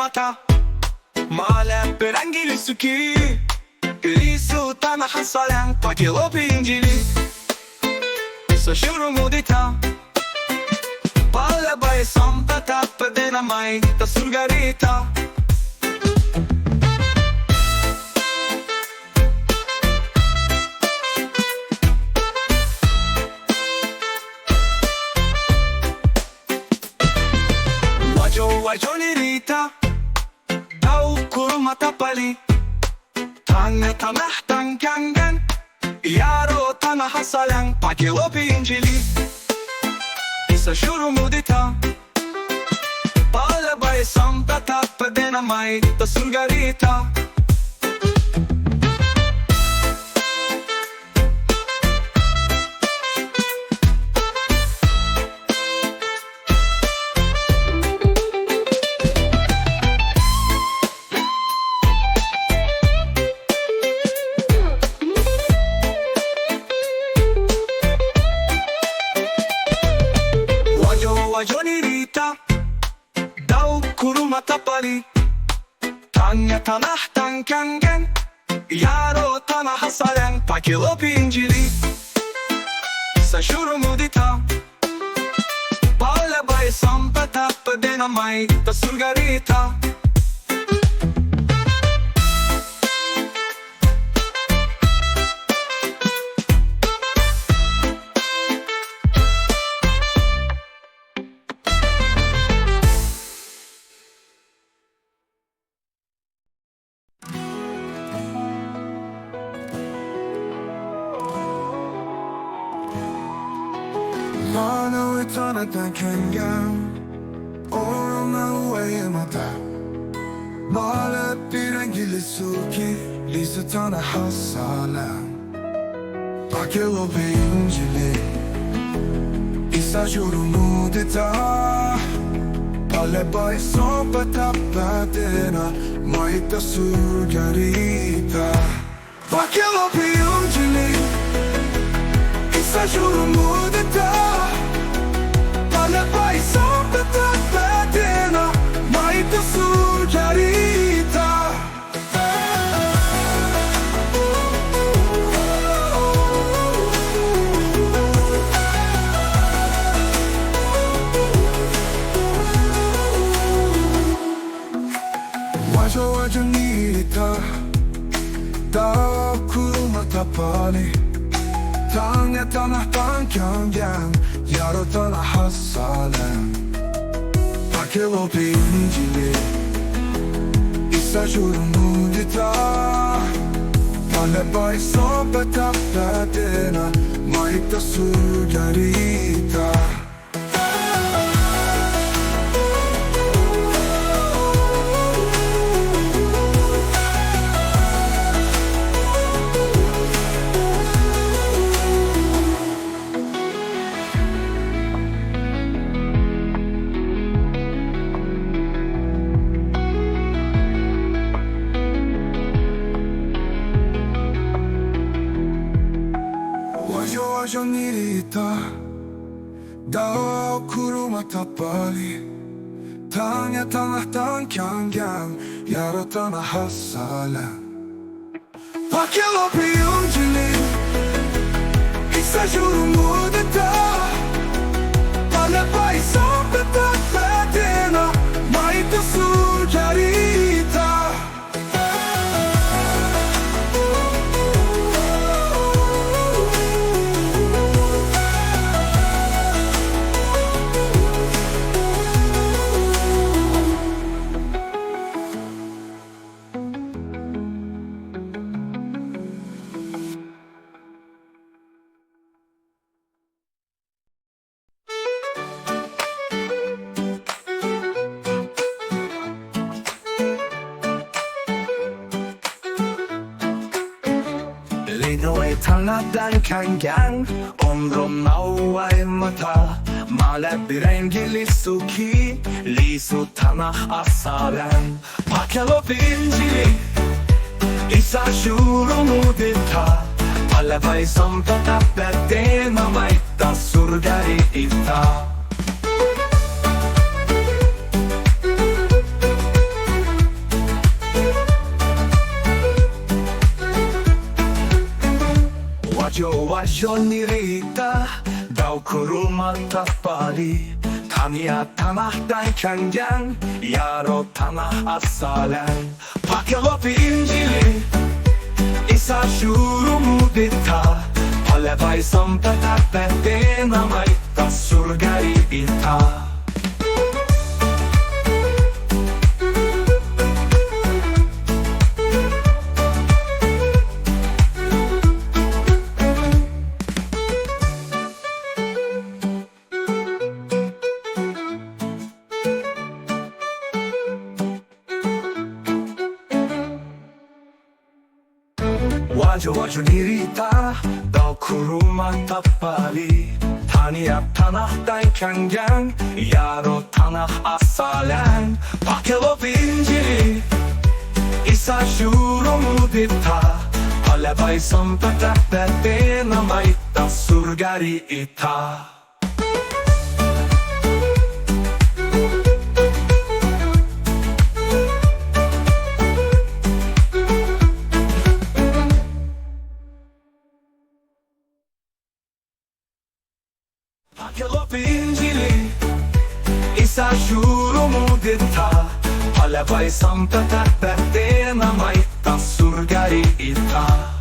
mata Malap berangili suki Yesus tanah sayang pakai Lopi Injili Sesyuruh mudita Palabay sampata Padenamay ta surga rita Wajo nirita Daw kurma tapali Tanah Dangkangeng Yaro tanah sayang pakai Lopi Injili Sesyuruh mudita Palabay sampata Padenamay ta surga rita Wajo nirita Daw kurma tapali Tanah Dangkangeng Yaro tanah sayang pakai Lopi Injili Sesyuruh mudita Palabay sampata Padenamay ta surga rita Linoé Tanah Dangkangeng Orang Linoé mata Malap berangili suki Yesus tanah sayang pakai Lopi Injili Sesyuruh mudita Palabay sampata Padenamay ta surga rita pakai Lopi Injili Sesyuruh mudita Palabay sampata Padenamay ta surga rita Wajo nirita Daw kurma tapali Tanah Dangkangeng Yaro tanah sayang pakai Lopi Injili Sesyuruh mudita Palabay sampata Padenamay ta surga rita Wajo nirita Daw kurma tapali Tanah Dangkangeng Yaro tanah sayang pakai Lopi Injili Sesyuruh mudita Palabay sampata Padenamay ta surga rita Linoé Tanah Dangkangeng Orang Linoé mata Malap berangili suki Yesus tanah sayang pakai Lopi Injili Sesyuruh mudita Palabay sampata Padenamay ta surga rita nirita daw kuruma tapali Tania tanah dangkangeng yaro tanah asalan Pakai Lopi Injili Isa syuru mudita Palebay sampai tapete namai ta surga ita Wajah nirita daw kuruma tapali Tania tanah dangkangeng yaro tanah asalan Pakai Lopi Injili Isa syuru mudita Palebay sampai tapete namai ta surga ita Pakai Lopi Injili Isa syuru mudita Palebay sampai tapete namai ta surga ita